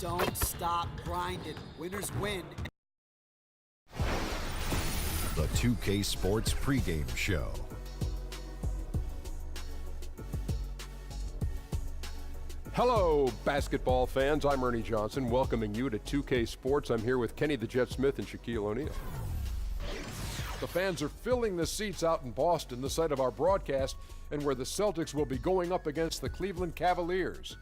Don't stop grinding. Winners win. The 2K Sports pregame show. Hello, basketball fans. I'm Ernie Johnson, welcoming you to 2K Sports. I'm here with Kenny the Jet Smith and Shaquille O'Neal. The fans are filling the seats out in Boston, the site of our broadcast, and where the Celtics will be going up against the Cleveland Cavaliers.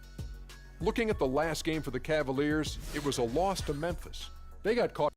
Looking at the last game for the Cavaliers, it was a loss to Memphis. They got caught.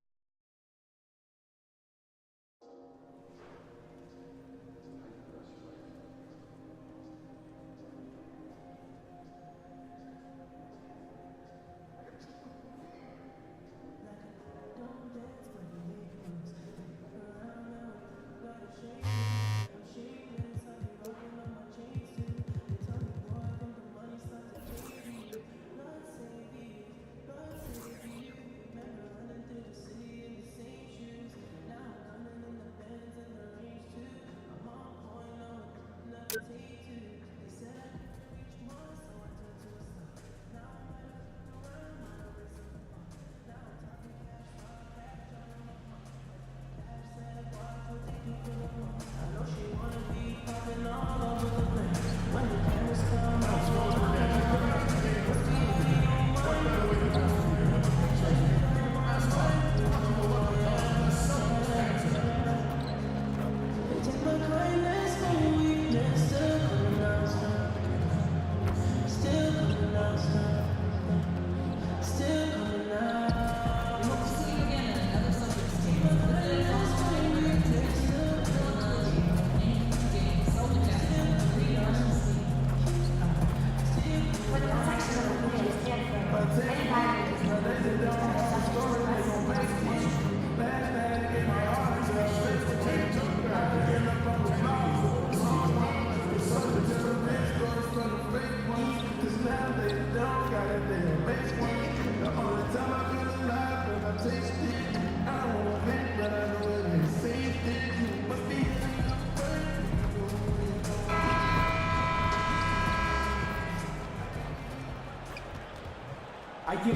The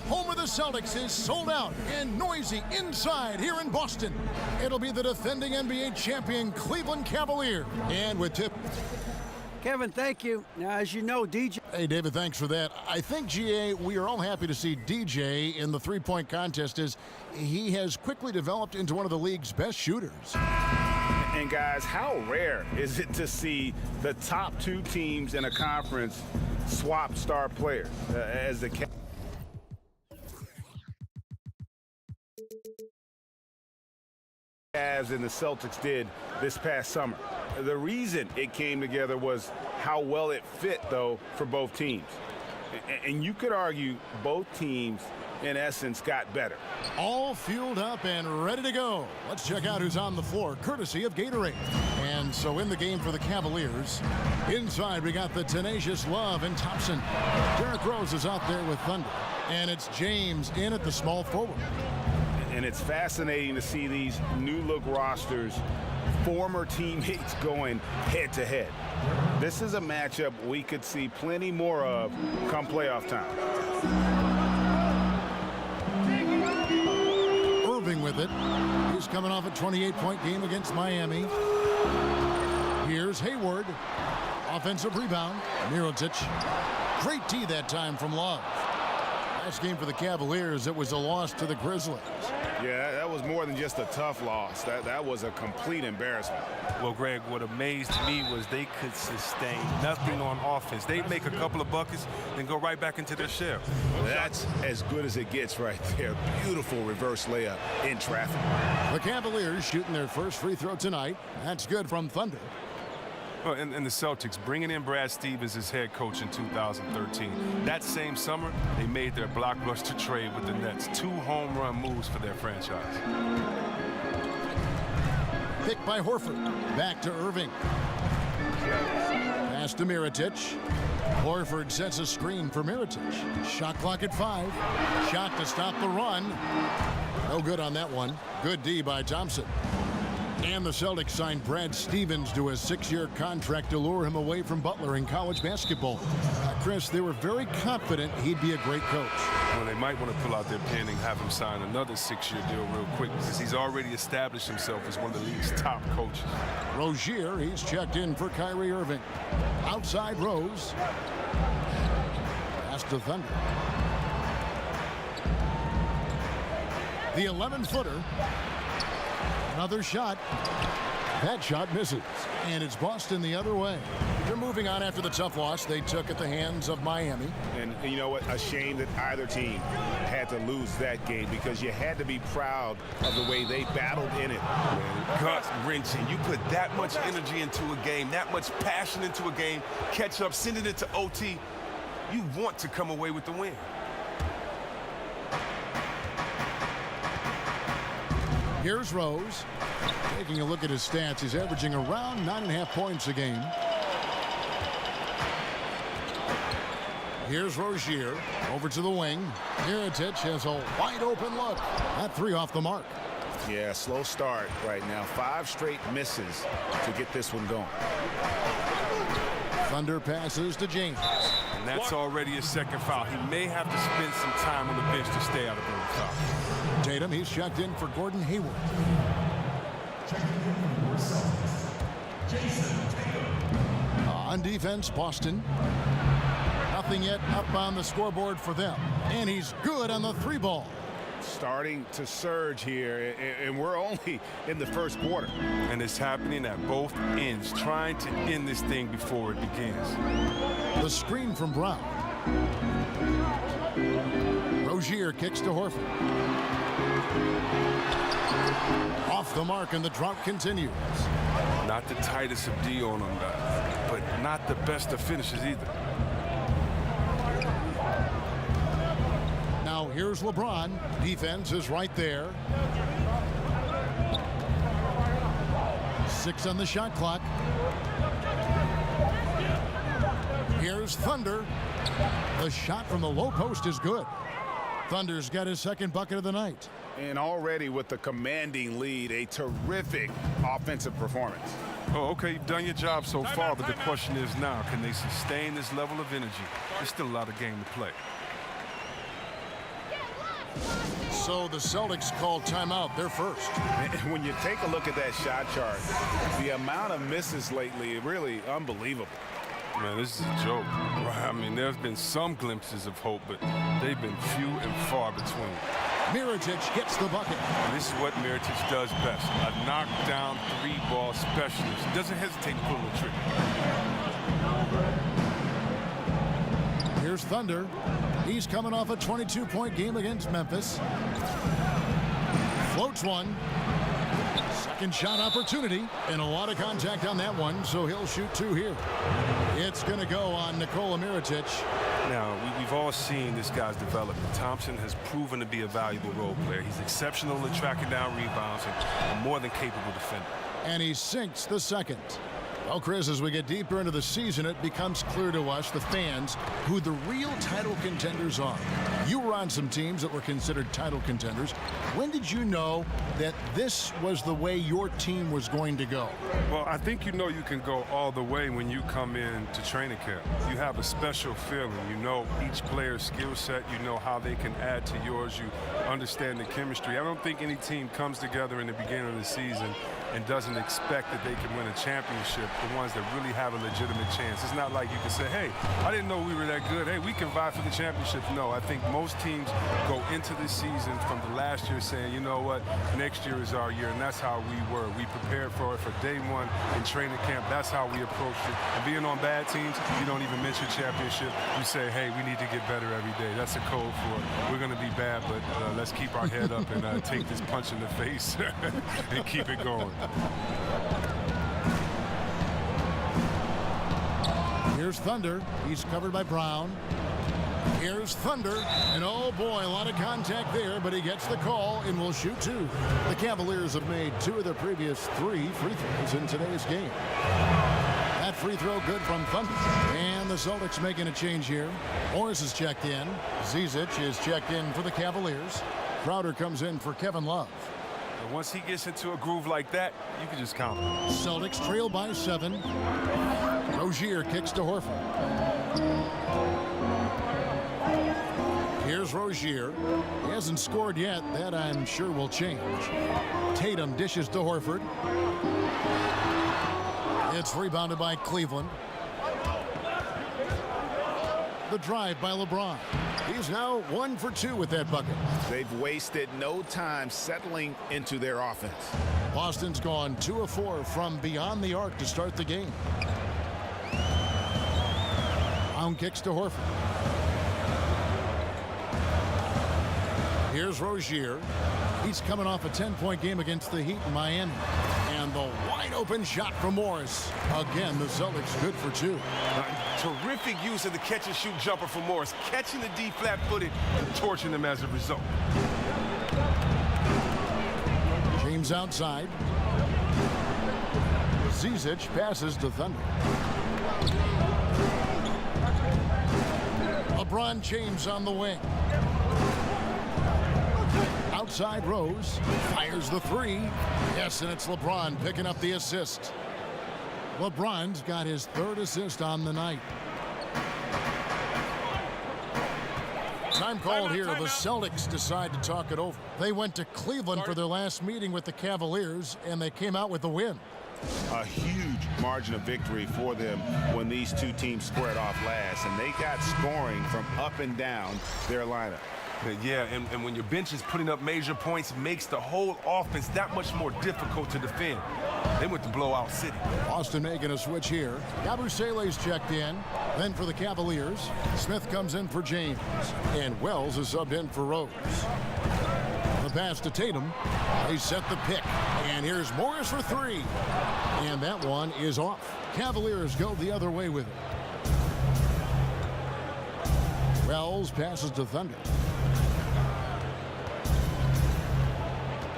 home of the Celtics is sold out and noisy inside here in Boston. It'll be the defending NBA champion Cleveland Cavaliers. And with tip. Kevin, thank you. Now, as you know, DJ. Hey, David, thanks for that. I think, GA, we are all happy to see DJ in the three-point contest as he has quickly developed into one of the league's best shooters. And, guys, how rare is it to see the top two teams in a conference swap star players as the Cavs and the Celtics did this past summer. The reason it came together was how well it fit, though, for both teams. And you could argue both teams, in essence, got better. All fueled up and ready to go. Let's check out who's on the floor, courtesy of Gatorade. And so in the game for the Cavaliers, inside we got the tenacious Love and Thompson. Derrick Rose is out there with Thunder. And it's James in at the small forward. And it's fascinating to see these new-look rosters, former teammates going head-to-head. This is a matchup we could see plenty more of come playoff time. Irving with it. He's coming off a 28-point game against Miami. Here's Hayward. Offensive rebound. Mirotic. Great D that time from Love. Last game for the Cavaliers, it was a loss to the Grizzlies. Yeah, that was more than just a tough loss. That was a complete embarrassment. Well, Greg, what amazed me was they could sustain nothing on offense. They'd make a couple of buckets, then go right back into their shell. That's as good as it gets right there. Beautiful reverse layup in traffic. The Cavaliers shooting their first free throw tonight. That's good from Thunder. Well, and the Celtics bringing in Brad Stevens as head coach in 2013. That same summer, they made their blockbuster trade with the Nets. 2 home run moves for their franchise. Picked by Horford. Back to Irving. Pass to Mirotic. Horford sets a screen for Mirotic. Shot clock at 5. Shot to stop the run. No good on that one. Good D by Thompson. And the Celtics signed Brad Stevens to a 6-year contract to lure him away from Butler in college basketball. Chris, they were very confident he'd be a great coach. Well, they might want to pull out their pen and have him sign another 6-year deal real quick because he's already established himself as one of the league's top coaches. Rozier, he's checked in for Kyrie Irving. Outside Rose. Pass to Thunder. The 11-footer. Another shot. That shot misses. And it's Boston the other way. They're moving on after the tough loss they took at the hands of Miami. And you know what? A shame that either team had to lose that game because you had to be proud of the way they battled in it. Gut-wrenching. You put that much energy into a game, that much passion into a game, catch up, send it into OT. You want to come away with the win. Here's Rose. Taking a look at his stats, he's averaging around 9.5 points a game. Here's Rozier over to the wing. Mirotic has a wide open look. That 3 off the mark. Yeah, slow start right now. 5 straight misses to get this one going. Thunder passes to James. And that's already a second foul. He may have to spend some time on the bench to stay out of the foul. Tatum, he's checked in for Gordon Hayward. On defense, Boston. Nothing yet up on the scoreboard for them. And he's good on the 3-ball. Starting to surge here, and we're only in the first quarter. And it's happening at both ends, trying to end this thing before it begins. The screen from Brown. Rozier kicks to Horford. Off the mark, and the drought continues. Not the tightest of D on them, but not the best of finishes either. Now here's LeBron. Defense is right there. 6 on the shot clock. Here's Thunder. The shot from the low post is good. Thunder's got his second bucket of the night. And already with the commanding lead, a terrific offensive performance. Oh, okay, you've done your job so far, but the question is now, can they sustain this level of energy? There's still a lot of game to play. So the Celtics call timeout. They're first. And when you take a look at that shot chart, the amount of misses lately, really unbelievable. Man, this is a joke. I mean, there's been some glimpses of hope, but they've been few and far between. Mirotic gets the bucket. And this is what Mirotic does best. A knockdown 3-ball specialist. Doesn't hesitate to pull the trigger. Here's Thunder. He's coming off a 22-point game against Memphis. Floats one. Second shot opportunity, and a lot of contact on that one, so he'll shoot 2 here. It's going to go on Nikola Mirotic. Now, we've all seen this guy's development. Thompson has proven to be a valuable role player. He's exceptional at tracking down rebounds and a more than capable defender. And he sinks the second. Well, Chris, as we get deeper into the season, it becomes clear to us, the fans, who the real title contenders are. You were on some teams that were considered title contenders. When did you know that this was the way your team was going to go? Well, I think you know you can go all the way when you come in to training camp. You have a special feeling. You know each player's skill set. You know how they can add to yours. You understand the chemistry. I don't think any team comes together in the beginning of the season and doesn't expect that they can win a championship, the ones that really have a legitimate chance. It's not like you can say, hey, I didn't know we were that good. Hey, we can vie for the championship. No, I think most teams go into the season from the last year saying, you know what, next year is our year, and that's how we were. We prepared for it for day one in training camp. That's how we approached it. And being on bad teams, you don't even mention championship. You say, hey, we need to get better every day. That's a code for it. We're going to be bad, but let's keep our head up and take this punch in the face and keep it going. Here's Thunder. He's covered by Brown. Here's Thunder. And oh boy, a lot of contact there, but he gets the call and will shoot 2. The Cavaliers have made 2 of their previous 3 free throws in today's game. That free throw good from Thunder. And the Celtics making a change here. Morris is checked in. Zizic is checked in for the Cavaliers. Crowder comes in for Kevin Love. And once he gets into a groove like that, you can just count him. Celtics trail by 7. Rozier kicks to Horford. Here's Rozier. He hasn't scored yet. That, I'm sure, will change. Tatum dishes to Horford. It's rebounded by Cleveland. The drive by LeBron. He's now 1 for 2 with that bucket. They've wasted no time settling into their offense. Boston's gone 2 of 4 from beyond the arc to start the game. Brown kicks to Horford. Here's Rozier. He's coming off a 10-point game against the Heat in Miami. And the wide open shot from Morris. Again, the Celtics good for 2. Terrific use of the catch-and-shoot jumper for Morris. Catching the D flat-footed and torching them as a result. James outside. Zizic passes to Thunder. LeBron James on the wing. Outside Rose. Fires the 3. Yes, and it's LeBron picking up the assist. LeBron's got his 3rd assist on the night. Time called here. The Celtics decide to talk it over. They went to Cleveland for their last meeting with the Cavaliers, and they came out with the win. A huge margin of victory for them when these two teams squared off last, and they got scoring from up and down their lineup. Yeah, and when your bench is putting up major points, it makes the whole offense that much more difficult to defend. They went to blowout city. Boston making a switch here. Yabusele's checked in. Then for the Cavaliers, Smith comes in for James. And Wells is subbed in for Rose. The pass to Tatum. They set the pick. And here's Morris for 3. And that one is off. Cavaliers go the other way with it. Wells passes to Thunder.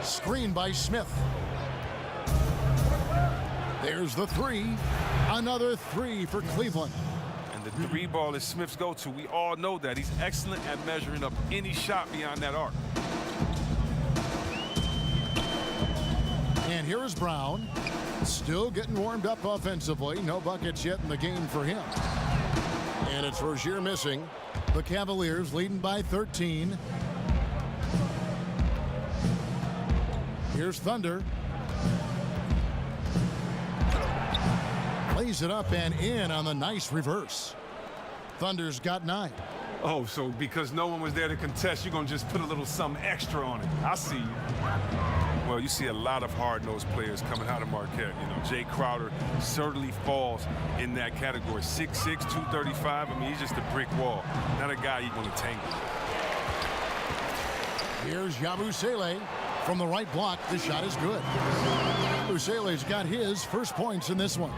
Screen by Smith. There's the 3. Another 3 for Cleveland. And the 3 ball is Smith's go-to. We all know that. He's excellent at measuring up any shot beyond that arc. And here is Brown. Still getting warmed up offensively. No buckets yet in the game for him. And it's Rozier missing. The Cavaliers leading by 13. Here's Thunder. Lays it up and in on the nice reverse. Thunder's got 9. Oh, so because no one was there to contest, you're going to just put a little something extra on it. I see you. Well, you see a lot of hard-nosed players coming out of Marquette. You know, Jay Crowder certainly falls in that category. 6'6", 235. I mean, he's just a brick wall. Not a guy you want to tangle. Here's Yabusele. From the right block, the shot is good. Yabusele's got his first points in this one.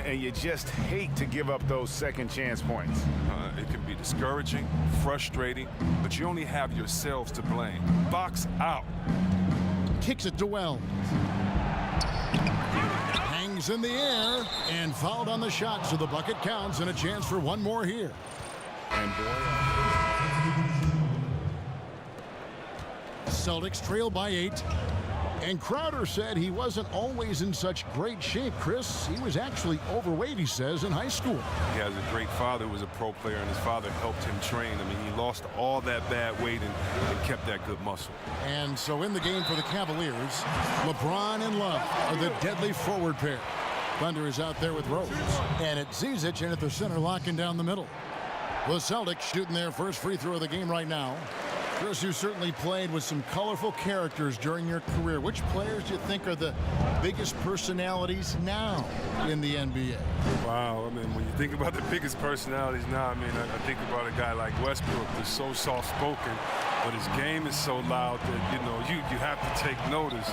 And you just hate to give up those second chance points. It can be discouraging, frustrating, but you only have yourselves to blame. Box out. Kicks it to Wells. Hangs in the air and fouled on the shot, so the bucket counts and a chance for one more here. And boy, Celtics trail by 8. And Crowder said he wasn't always in such great shape, Chris. He was actually overweight, he says, in high school. He has a great father who was a pro player, and his father helped him train. I mean, he lost all that bad weight and kept that good muscle. And so in the game for the Cavaliers, LeBron and Love are the deadly forward pair. Thunder is out there with Rose. And it's Zizic in at the center, locking down the middle. The Celtics shooting their first free throw of the game right now. Chris, you certainly played with some colorful characters during your career. Which players do you think are the biggest personalities now in the NBA? Wow, I mean, when you think about the biggest personalities now, I mean, I think about a guy like Westbrook who's so soft-spoken, but his game is so loud that, you know, you have to take notice.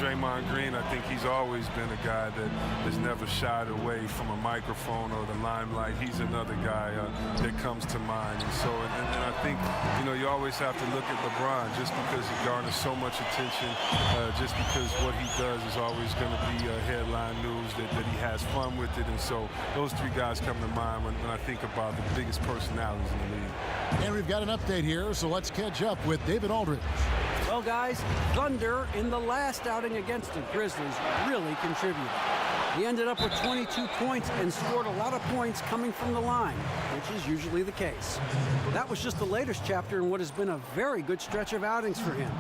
Draymond Green, I think he's always been a guy that has never shied away from a microphone or the limelight. He's another guy that comes to mind. And so, and I think, you know, you always have to look at LeBron just because he garners so much attention, just because what he does is always going to be headline news, that he has fun with it. And so those 3 guys come to mind when I think about the biggest personalities in the league. And we've got an update here, so let's catch up with David Aldridge. Well, guys, Thunder in the last outing against the Grizzlies really contributed. He ended up with 22 points and scored a lot of points coming from the line, which is usually the case. That was just the latest chapter in what has been a very good stretch of outings for him.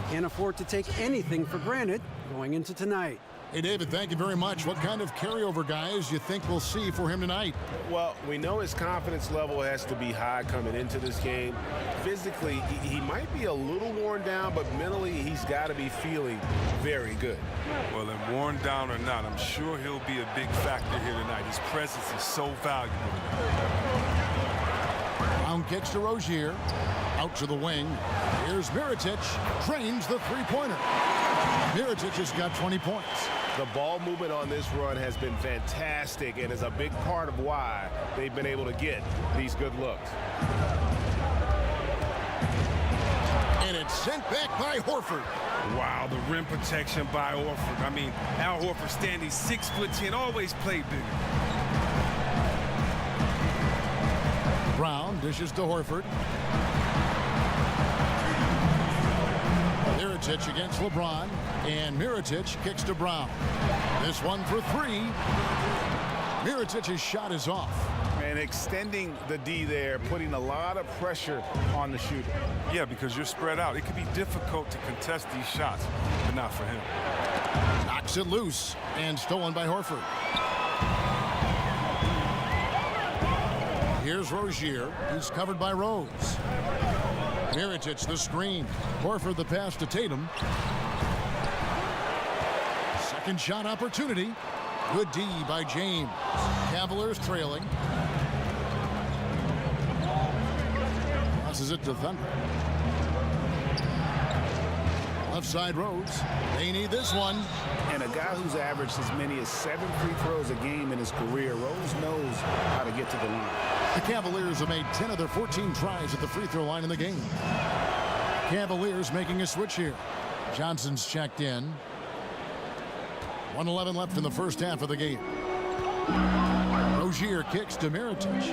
Can't afford to take anything for granted going into tonight. Hey, David, thank you very much. What kind of carryover guys you think we'll see for him tonight? Well, we know his confidence level has to be high coming into this game. Physically, he might be a little worn down, but mentally, he's got to be feeling very good. Well, and worn down or not, I'm sure he'll be a big factor here tonight. His presence is so valuable. Brown kicks to Rozier. Out to the wing. Here's Mirotic. Trains the three-pointer. Mirotic has got 20 points. The ball movement on this run has been fantastic and is a big part of why they've been able to get these good looks. And it's sent back by Horford. Wow, the rim protection by Horford. I mean, Al Horford standing 6'10", always played big. Brown dishes to Horford. Mirotic against LeBron, and Mirotic kicks to Brown. This one for three. Mirotic's shot is off. And extending the D there, putting a lot of pressure on the shooter. Yeah, because you're spread out. It can be difficult to contest these shots, but not for him. Knocks it loose, and stolen by Horford. Here's Rozier. He's covered by Rose. Mirotic the screen. Horford the pass to Tatum. Second shot opportunity. Good D by James. Cavaliers trailing. Passes it to Thunder. Left side Rose. They need this one. And a guy who's averaged as many as 7 free throws a game in his career, Rose knows how to get to the line. The Cavaliers have made 10 of their 14 tries at the free throw line in the game. Cavaliers making a switch here. Johnson's checked in. 1:11 left in the first half of the game. Rozier kicks to Mirotic.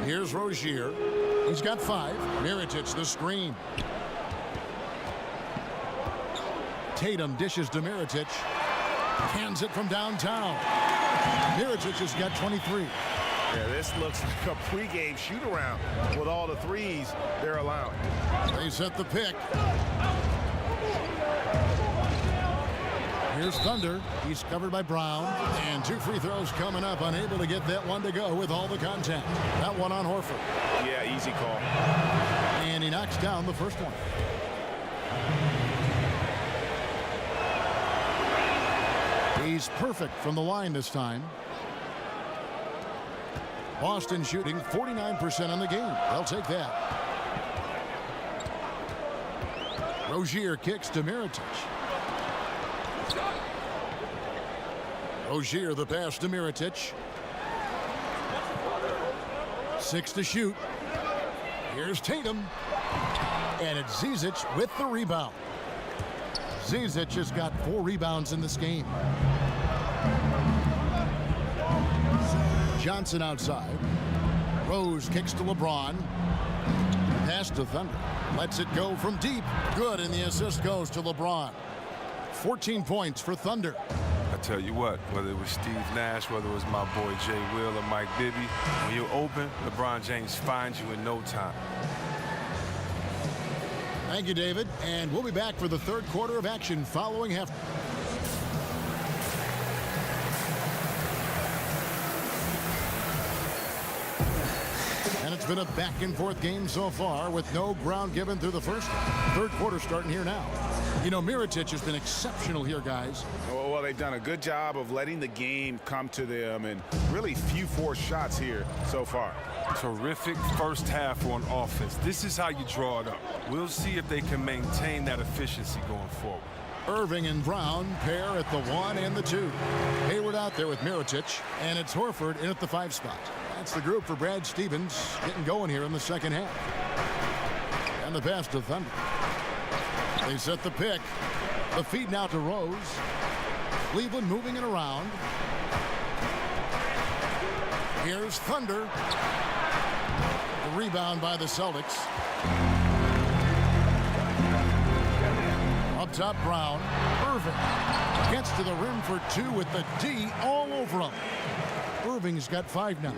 Here's Rozier. He's got 5. Mirotic the screen. Tatum dishes to Mirotic. Hands it from downtown. Mirotic has got 23. Yeah, this looks like a pregame shoot-around with all the threes they're allowing. They set the pick. Here's Thunder. He's covered by Brown. And 2 free throws coming up. Unable to get that one to go with all the contact. That one on Horford. Yeah, easy call. And he knocks down the first one. He's perfect from the line this time. Boston shooting 49% on the game. They'll take that. Rozier kicks to Mirotic. Rozier the pass to Mirotic. 6 to shoot. Here's Tatum. And it's Zizic with the rebound. Zizic has got 4 rebounds in this game. Johnson outside. Rose kicks to LeBron. Pass to Thunder. Lets it go from deep. Good, and the assist goes to LeBron. 14 points for Thunder. I tell you what, whether it was Steve Nash, whether it was my boy Jay Will or Mike Bibby, when you're open, LeBron James finds you in no time. Thank you, David. And we'll be back for the third quarter of action following half. And it's been a back-and-forth game so far with no ground given through the first. Third quarter starting here now. You know, Mirotic has been exceptional here, guys. Well, they've done a good job of letting the game come to them and really few forced shots here so far. Terrific first half on offense. This is how you draw it up. We'll see if they can maintain that efficiency going forward. Irving and Brown pair at the 1 and the 2. Hayward out there with Mirotic, and it's Horford in at the 5 spot. That's the group for Brad Stevens getting going here in the second half. And the pass to Thunder. They set the pick. The feed now to Rose. Cleveland moving it around. Here's Thunder. Rebound by the Celtics. Up top, Brown. Irving gets to the rim for two with the D all over him. Irving's got 5 now.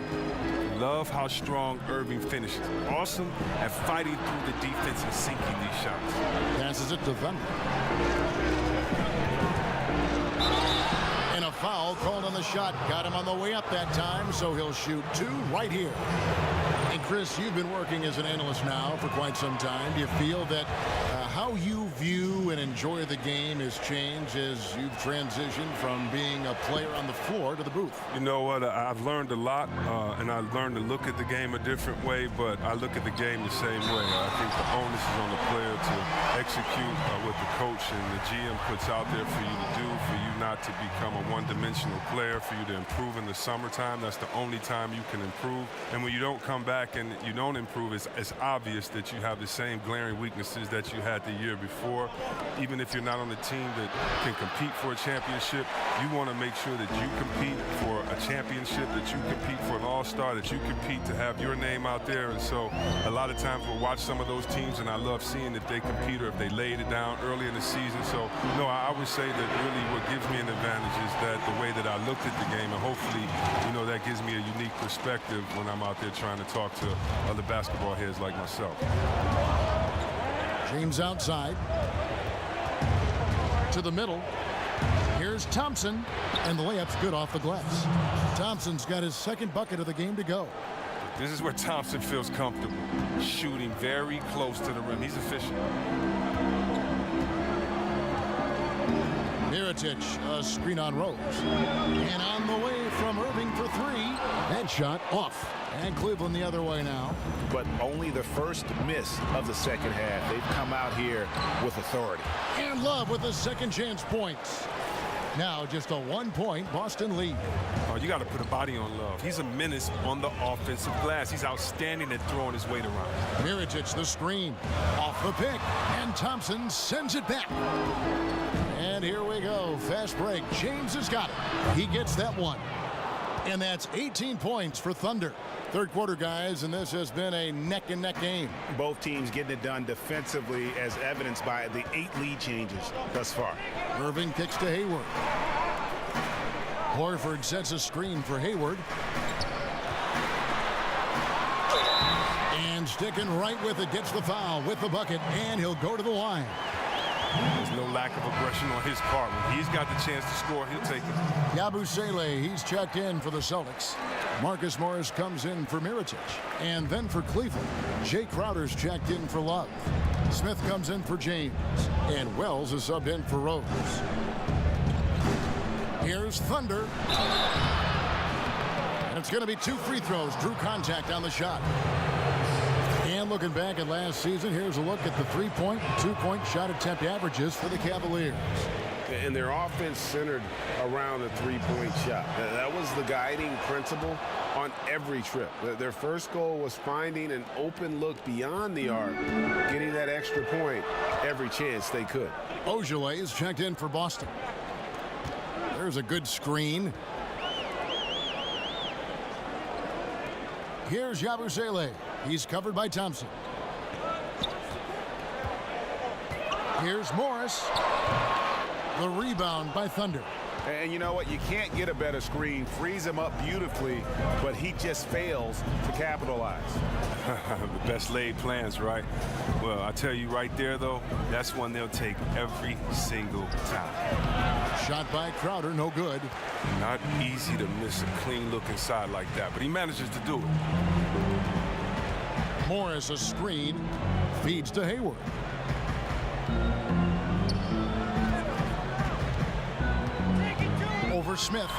Love how strong Irving finishes. Awesome at fighting through the defense and sinking these shots. Passes it to Thunder. And a foul called on the shot. Got him on the way up that time, so he'll shoot 2 right here. And Chris, you've been working as an analyst now for quite some time. Do you feel that how you view and enjoy the game has changed as you've transitioned from being a player on the floor to the booth? You know what? I've learned a lot, and I've learned to look at the game a different way, but I look at the game the same way. I think the onus is on the player to execute what the coach and the GM puts out there for you to do, for you not to become a one-dimensional player, for you to improve in the summertime. That's the only time you can improve. And when you don't come back and you don't improve, it's obvious that you have the same glaring weaknesses that you had the year before. Even if you're not on the team that can compete for a championship, you want to make sure that you compete for a championship, that you compete for an all-star, that you compete to have your name out there. And so a lot of times we'll watch some of those teams, and I love seeing if they compete or if they laid it down early in the season. So, no, I would say that really what gives me an advantage is that the way that I looked at the game, and hopefully, that gives me a unique perspective when I'm out there trying to talk to other basketball heads like myself. James outside. To the middle. Here's Thompson. And the layup's good off the glass. Thompson's got his second bucket of the game to go. This is where Thompson feels comfortable. Shooting very close to the rim. He's efficient. Mirotic, a screen on Rose. And on the way from Irving for 3. That shot off. And Cleveland the other way now. But only the first miss of the second half. They've come out here with authority. And Love with a second chance points. Now just a 1-point Boston lead. Oh, you got to put a body on Love. He's a menace on the offensive glass. He's outstanding at throwing his weight around. Mirotic the screen. Off the pick. And Thompson sends it back. And here we go. Fast break. James has got it. He gets that one. And that's 18 points for Thunder. Third quarter, guys, and this has been a neck-and-neck game. Both teams getting it done defensively, as evidenced by the 8 lead changes thus far. Irving kicks to Hayward. Horford sets a screen for Hayward. And sticking right with it, gets the foul with the bucket, and he'll go to the line. There's no lack of aggression on his part. When he's got the chance to score, he'll take it. Yabusele, he's checked in for the Celtics. Marcus Morris comes in for Mirotic. And then for Cleveland, Jay Crowder's checked in for Love. Smith comes in for James. And Wells is subbed in for Rose. Here's Thunder. And it's going to be 2 free throws. Drew contact on the shot. And looking back at last season, here's a look at the 3-point, 2-point shot attempt averages for the Cavaliers. And their offense centered around the 3-point shot. That was the guiding principle on every trip. Their first goal was finding an open look beyond the arc, getting that extra point every chance they could. Ogilvy is checked in for Boston. There's a good screen. Here's Yabusele. He's covered by Thompson. Here's Morris. The rebound by Thunder. And you know what? You can't get a better screen. Frees him up beautifully, but he just fails to capitalize. The best laid plans, right? Well, I tell you right there, though, that's one they'll take every single time. Shot by Crowder, no good. Not easy to miss a clean look inside like that, but he manages to do it. Morris, a screen, feeds to Hayward. Over Smith.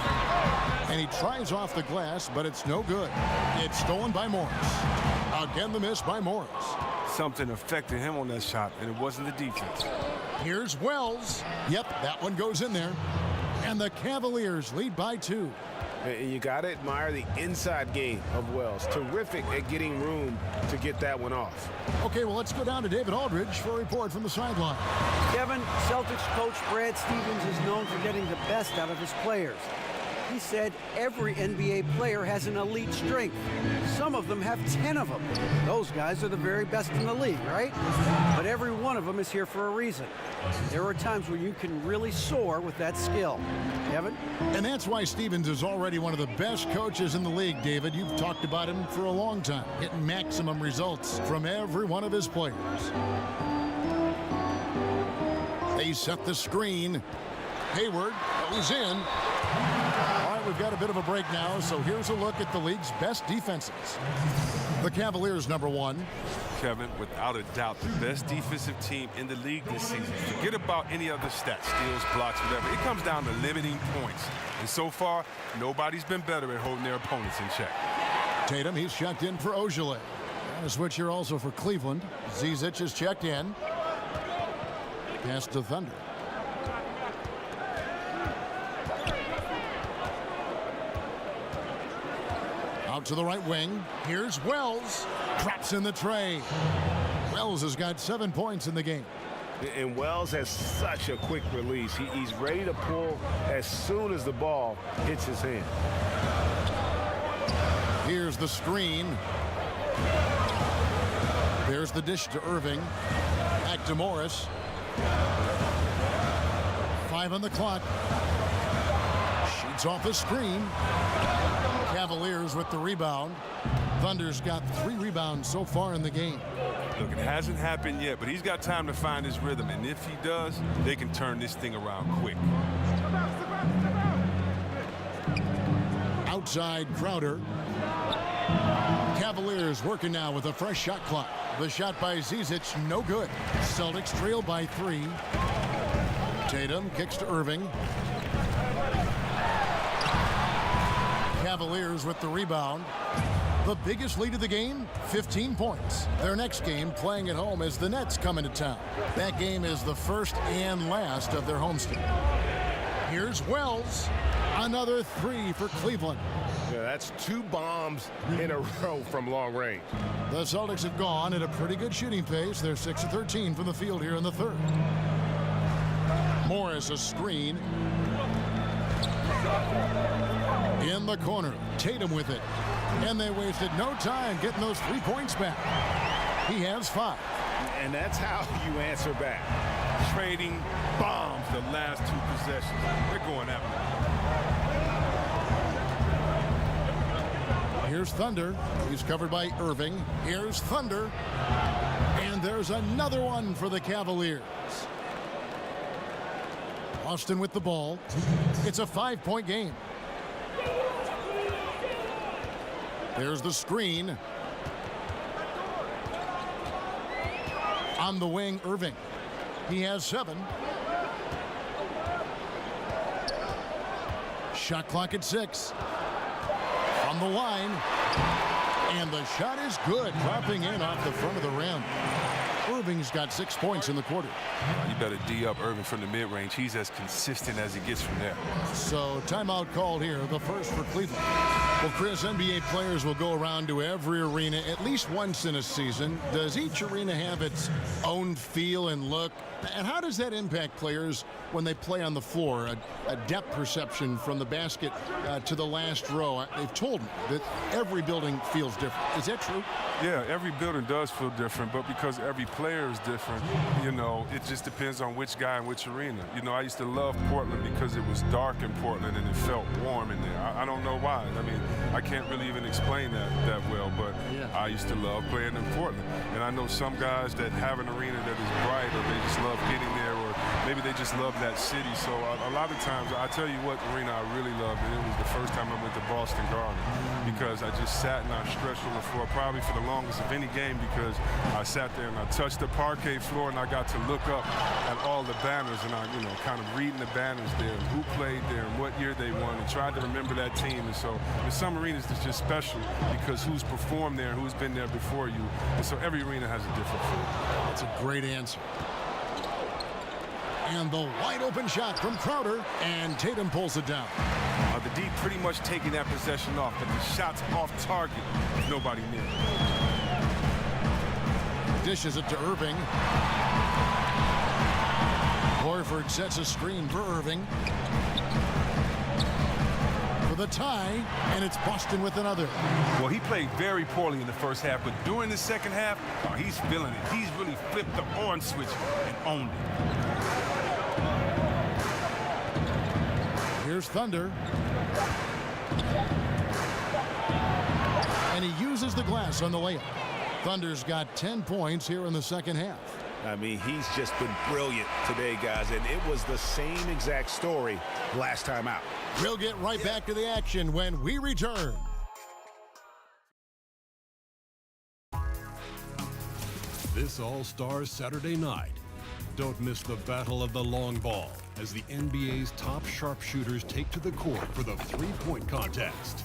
And he tries off the glass, but it's no good. It's stolen by Morris. Again, the miss by Morris. Something affected him on that shot, and it wasn't the defense. Here's Wells. Yep, that one goes in there. And the Cavaliers lead by 2. And you got to admire the inside game of Wells. Terrific at getting room to get that one off. Okay, well, let's go down to David Aldridge for a report from the sideline. Kevin, Celtics coach Brad Stevens is known for getting the best out of his players. He said every NBA player has an elite strength. Some of them have 10 of them. Those guys are the very best in the league, right? But every one of them is here for a reason. There are times when you can really soar with that skill. Kevin? And that's why Stevens is already one of the best coaches in the league, David. You've talked about him for a long time, getting maximum results from every one of his players. They set the screen. Hayward goes in. All right, we've got a bit of a break now, so here's a look at the league's best defenses. The Cavaliers, number 1. Kevin, without a doubt, the best defensive team in the league this season. Forget about any other stats, steals, blocks, whatever. It comes down to limiting points. And so far, nobody's been better at holding their opponents in check. Tatum, he's checked in for Ojale. And a switch here also for Cleveland. Zizic is checked in. Pass to Thunder. Out to the right wing. Here's Wells. Drops in the tray. Wells has got 7 points in the game. And Wells has such a quick release. He's ready to pull as soon as the ball hits his hand. Here's the screen. There's the dish to Irving. Back to Morris. 5 on the clock. Shoots off the screen. Cavaliers with the rebound. Thunder's got 3 rebounds so far in the game. Look, it hasn't happened yet, but he's got time to find his rhythm. And if he does, they can turn this thing around quick. Outside Crowder. Cavaliers working now with a fresh shot clock. The shot by Zizic, no good. Celtics trail by 3. Tatum kicks to Irving. Cavaliers with the rebound. The biggest lead of the game, 15 points. Their next game, playing at home, as the Nets come into town. That game is the first and last of their homestand. Here's Wells. Another 3 for Cleveland. Yeah, that's 2 bombs in a row from long range. The Celtics have gone at a pretty good shooting pace. They're 6 of 13 from the field here in the third. Morris, a screen. In the corner, Tatum with it. And they wasted no time getting those 3 points back. He has 5. And that's how you answer back. Trading bombs the last 2 possessions. They're going after it. Here's Thunder. He's covered by Irving. Here's Thunder. And there's another one for the Cavaliers. Austin with the ball. It's a 5-point game. There's the screen. On the wing, Irving. He has 7. Shot clock at 6. On the line. And the shot is good. Dropping in off the front of the rim. Irving's got 6 points in the quarter. You better D up Irving from the mid-range. He's as consistent as he gets from there. So timeout called here, the first for Cleveland. Well, Chris, NBA players will go around to every arena at least once in a season. Does each arena have its own feel and look? And how does that impact players when they play on the floor? A depth perception from the basket to the last row. They've told me that every building feels different. Is that true? Yeah, every building does feel different, but because every player is different, you know, it just depends on which guy and which arena. You know, I used to love Portland because it was dark in Portland and it felt warm in there. I don't know why. I mean, I can't really even explain that well, but yeah. I used to love playing in Portland. And I know some guys that have an arena that is bright, or they just love getting there, or maybe they just love that city. So a lot of times, I tell you what arena I really loved, and it was the first time I went to Boston Garden, because I just sat and I stretched on the floor probably for the longest of any game, because I sat there and I touched the parquet floor and I got to look up at all the banners, and I, you know, kind of reading the banners there and who played there and what year they won, and tried to remember that team. And so in some arenas it's just special because who's performed there, who's been there before you, and so every arena has a different feel. That's a great answer. And the wide open shot from Crowder, and Tatum pulls it down. The D pretty much taking that possession off, but the shot's off target with nobody near. Dishes it to Irving. Horford sets a screen for Irving. with a tie, and it's Boston with another. Well, he played very poorly in the first half, but during the second half, oh, he's feeling it. He's really flipped the on switch and owned it. Here's Thunder. And he uses the glass on the layup. Thunder's got 10 points here in the second half. I mean, he's just been brilliant today, guys, and it was the same exact story last time out. We'll get right back to the action when we return. This All-Star Saturday night. Don't miss the battle of the long ball as the NBA's top sharpshooters take to the court for the three-point contest.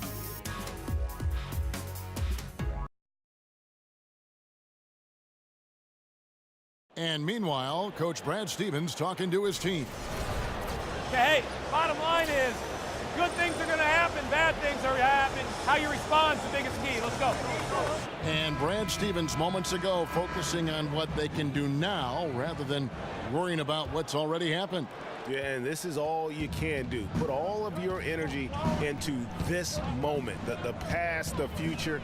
And meanwhile, Coach Brad Stevens talking to his team. Okay, hey, bottom line is, good things are going to happen, bad things are happening. How you respond is the biggest key. Let's go. And Brad Stevens moments ago focusing on what they can do now rather than worrying about what's already happened. Yeah, and this is all you can do. Put all of your energy into this moment. The past, the future,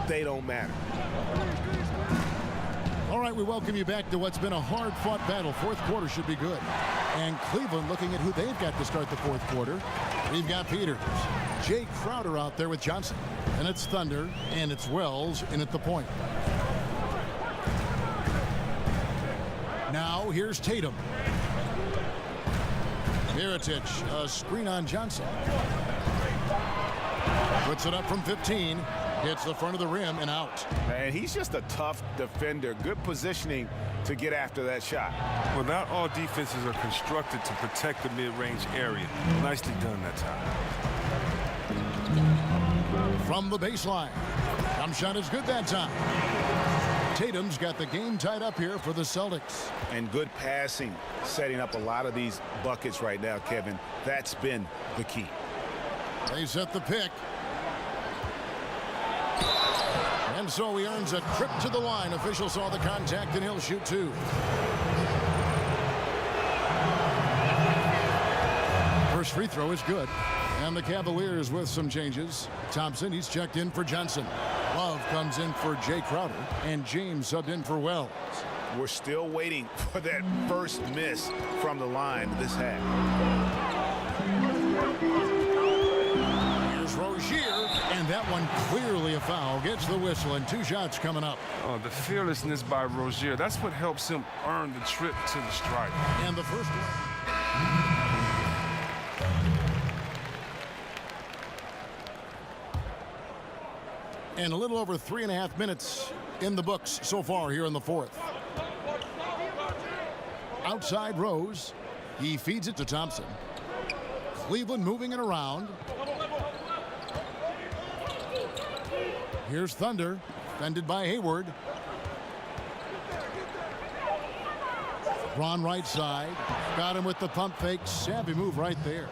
they don't matter. All right, we welcome you back to what's been a hard-fought battle. Fourth quarter should be good. And Cleveland looking at who they've got to start the fourth quarter. We've got Peters, Jay Crowder out there with Johnson. And it's Thunder, and it's Wells in at the point. Now here's Tatum. Mirotic, a screen on Johnson. Puts it up from 15. Hits the front of the rim and out. And he's just a tough defender. Good positioning to get after that shot. Well, not all defenses are constructed to protect the mid-range area. Nicely done that time. From the baseline. Jump shot is good that time. Tatum's got the game tied up here for the Celtics. And good passing, setting up a lot of these buckets right now, Kevin. That's been the key. They set the pick. And so he earns a trip to the line. Official saw the contact, and he'll shoot two. First free throw is good. And the Cavaliers with some changes. Thompson, he's checked in for Johnson. Love comes in for Jay Crowder. And James subbed in for Wells. We're still waiting for that first miss from the line this half. Here's Rozier, and that one clearly a foul. Gets the whistle, and two shots coming up. Oh, the fearlessness by Rozier, that's what helps him earn the trip to the stripe. And the first one. And a little over 3.5 minutes in the books so far here in the fourth. Outside Rose. He feeds it to Thompson. Cleveland moving it around. Here's Thunder. Fended by Hayward. Braun right side. Got him with the pump fake. Savvy move right there.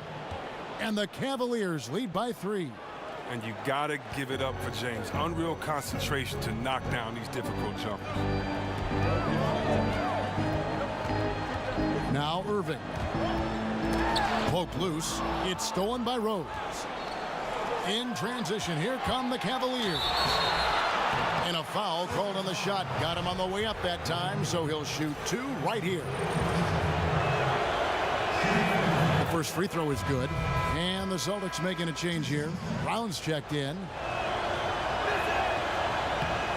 And the Cavaliers lead by 3. And you gotta give it up for James. Unreal concentration to knock down these difficult jumpers. Now Irving. Poke loose. It's stolen by Rose. In transition, here come the Cavaliers. And a foul called on the shot. Got him on the way up that time, so he'll shoot two right here. The first free throw is good. And the Celtics making a change here. Brown's checked in.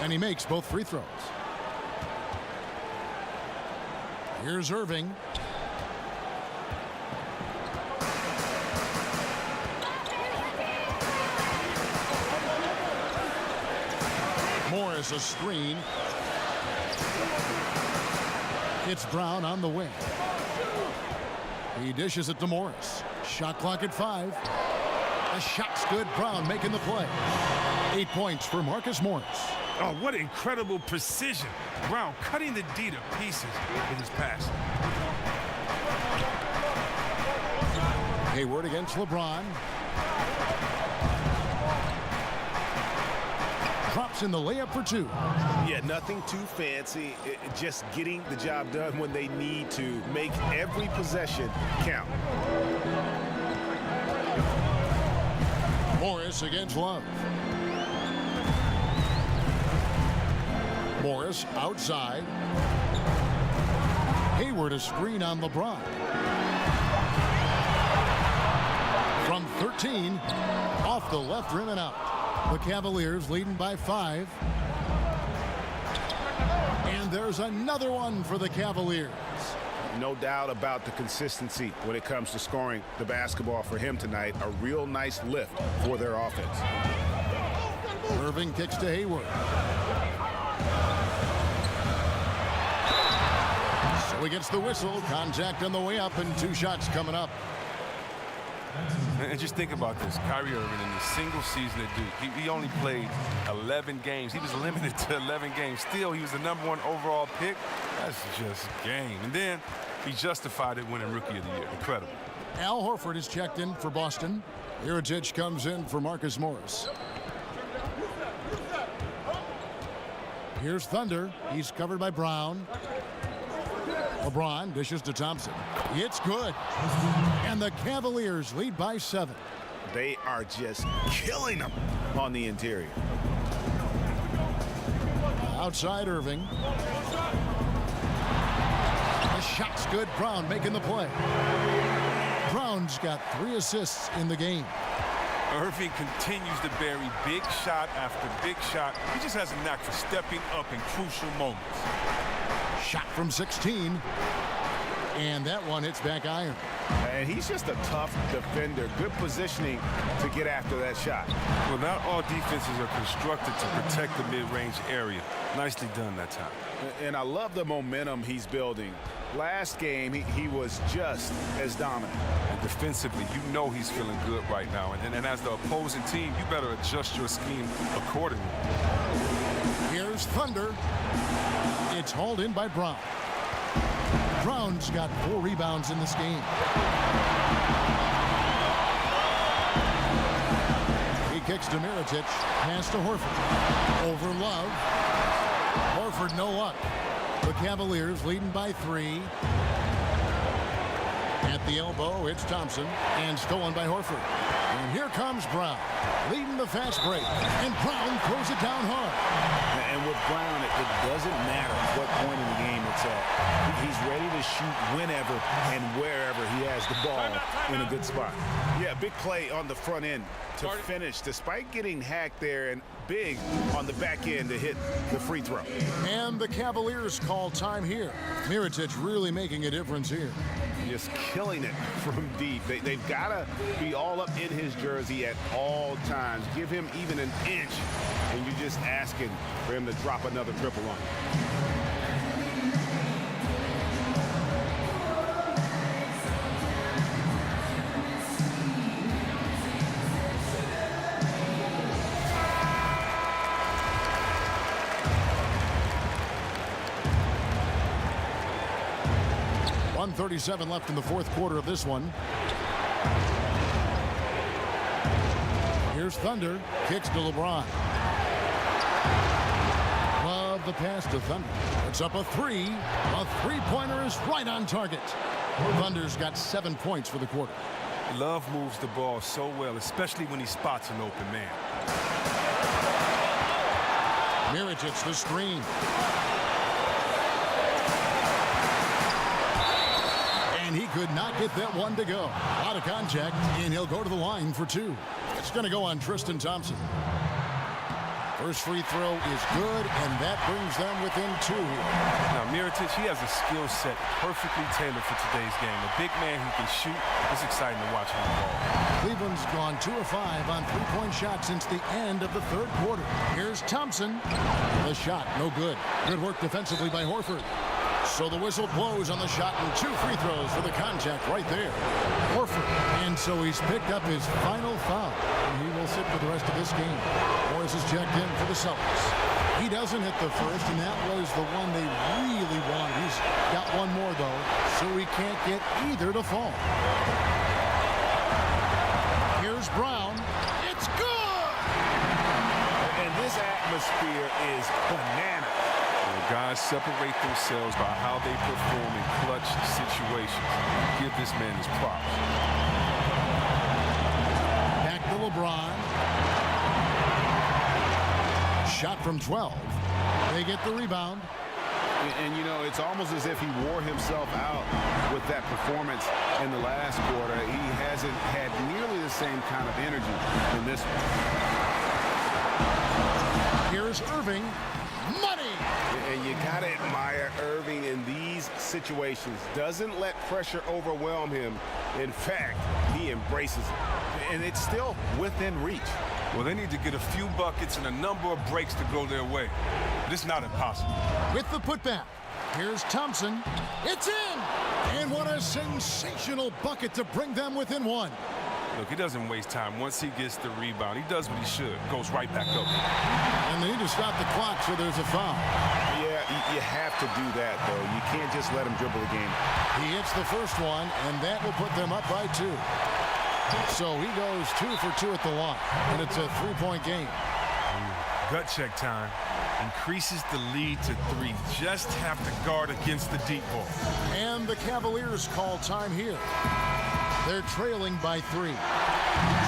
And he makes both free throws. Here's Irving. Morris a screen. It's Brown on the wing. He dishes it to Morris. Shot clock at 5. The shot's good. Brown making the play. 8 points for Marcus Morris. Oh, what incredible precision. Brown cutting the D to pieces with his pass. Hayward against LeBron. Drops in the layup for 2. Yeah, nothing too fancy. Just getting the job done when they need to. Make every possession count. Morris against Love. Morris outside. Hayward a screen on LeBron. From 13, off the left rim and out. The Cavaliers leading by 5. And there's another one for the Cavaliers. No doubt about the consistency when it comes to scoring the basketball for him tonight. A real nice lift for their offense. Irving kicks to Hayward. So he gets the whistle. Contact on the way up and 2 shots coming up. And just think about this. Kyrie Irving in his single season at Duke, he only played 11 games. He was limited to 11 games. Still, he was the #1 overall pick. That's just game. And then he justified it winning Rookie of the Year. Incredible. Al Horford is checked in for Boston. Mirotic comes in for Marcus Morris. Here's Thunder. He's covered by Brown. LeBron dishes to Thompson. It's good. And the Cavaliers lead by 7. They are just killing them on the interior. Outside Irving. The shot's good. Brown making the play. Brown's got 3 assists in the game. Irving continues to bury big shot after big shot. He just has a knack for stepping up in crucial moments. Shot from 16. And that one hits back iron. And he's just a tough defender. Good positioning to get after that shot. Well, not all defenses are constructed to protect the mid-range area. Nicely done that time. And I love the momentum he's building. Last game, he was just as dominant. And defensively, you know he's feeling good right now. And as the opposing team, you better adjust your scheme accordingly. Here's Thunder. It's hauled in by Brown. Brown's got 4 rebounds in this game. He kicks to Mirotic. Pass to Horford. Over Love. Horford no luck. The Cavaliers leading by 3. At the elbow, it's Thompson. And stolen by Horford. And here comes Brown. Leading the fast break. And Brown throws it down hard. And with Brown, it doesn't matter what point in the game it's at. He's ready to shoot whenever and wherever he has the ball in a good spot. Yeah, big play on the front end to finish, despite getting hacked there, and big on the back end to hit the free throw. And the Cavaliers call time here. Mirotic really making a difference here. Just killing it from deep. They've got to be all up in his jersey at all times. Give him even an inch, and you're just asking for him to drop another triple on you. .37 left in the 4th quarter of this one. Here's Thunder. Kicks to LeBron. Love the pass to Thunder. It's up a 3. A 3-pointer is right on target. Thunder's got 7 points for the quarter. Love moves the ball so well, especially when he spots an open man. Mirotic the screen. And he could not get that one to go. Out of contact, and he'll go to the line for 2. It's going to go on Tristan Thompson. First free throw is good, and that brings them within 2 here. Now, Mirotic, he has a skill set perfectly tailored for today's game. A big man who can shoot. It's exciting to watch him the ball. Cleveland's gone 2 of 5 on 3-point shots since the end of the 3rd quarter. Here's Thompson. The shot, no good. Good work defensively by Horford. So the whistle blows on the shot, and 2 free throws for the contact right there. Horford. And so he's picked up his final foul. And he will sit for the rest of this game. Morris is checked in for the Celtics. He doesn't hit the first, and that was the one they really wanted. He's got one more, though, so he can't get either to fall. Here's Brown. It's good! And this atmosphere is bananas. Guys separate themselves by how they perform in clutch situations. Give this man his props. Back to LeBron. shot from 12. They get the rebound. And, you know, it's almost as if he wore himself out with that performance in the last quarter. He hasn't had nearly the same kind of energy in this one. Here's Irving. Money! And you got to admire Irving in these situations. Doesn't let pressure overwhelm him. In fact, he embraces it. And it's still within reach. Well, they need to get a few buckets and a number of breaks to go their way. But it's not impossible. With the putback, here's Thompson. It's in! And what a sensational bucket to bring them within one. Look, he doesn't waste time. Once he gets the rebound, he does what he should. Goes right back up. And they need to stop the clock, so there's a foul. Yeah, you have to do that, though. You can't just let him dribble the game. He hits the first one, and that will put them up by 2. So he goes 2 for 2 at the line, and it's a 3-point game. Gut check time. Increases the lead to 3. Just have to guard against the deep ball. And the Cavaliers call time here. They're trailing by 3.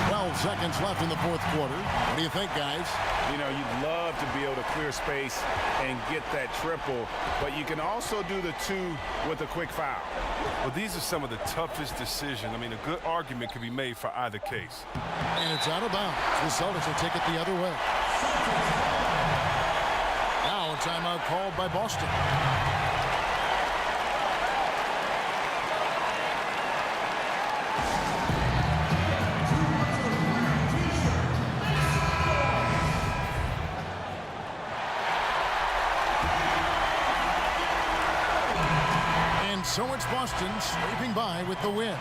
12 seconds left in the fourth quarter. What do you think, guys? You know, you'd love to be able to clear space and get that triple, but you can also do the 2 with a quick foul. Well, these are some of the toughest decisions. I mean, a good argument could be made for either case. And it's out of bounds. The Celtics will take it the other way. Now a timeout called by Boston. So it's Boston scraping by with the win.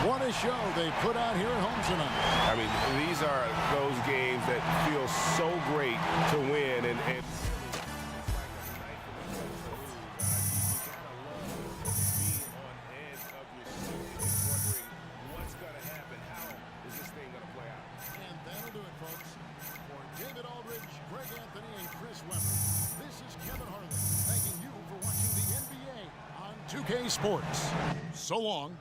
What a show they put out here at home tonight. I mean, these are those games that feel so great to win. And that'll do it, folks. For David Aldridge, Greg Anthony, and Chris Webber, this is Kevin Harlan thanking you for watching the NBA on 2K Sports. So long.